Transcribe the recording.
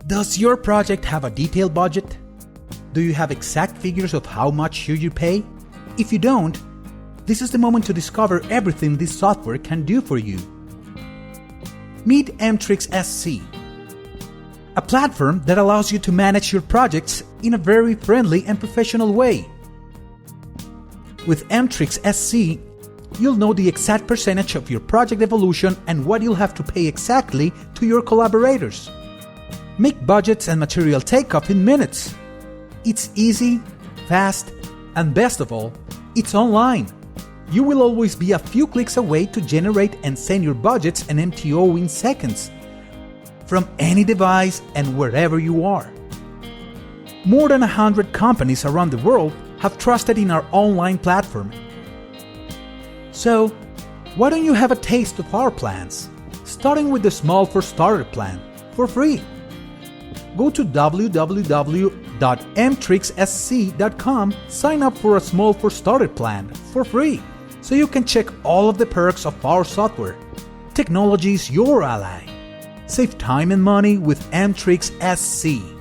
Does your project have a detailed budget? Do you have exact figures of how much should you pay? If you don't, this is the moment to discover everything this software can do for you. Meet Mtrixsc, a platform that allows you to manage your projects in a very friendly and professional way. With Mtrixsc, you'll know the exact percentage of your project evolution and what you'll have to pay exactly to your collaborators. Make budgets and material takeoff in minutes. It's easy, fast, and best of all, it's online. You will always be a few clicks away to generate and send your budgets and MTO in seconds, from any device and wherever you are. More than 100 companies around the world have trusted in our online platform. So, why don't you have a taste of our plans, starting with the Small for Starter plan, for free? Go to www.mtrixsc.com, sign up for a Small for Starter plan for free, so you can check all of the perks of our software. Technology is your ally. Save time and money with Mtrixsc.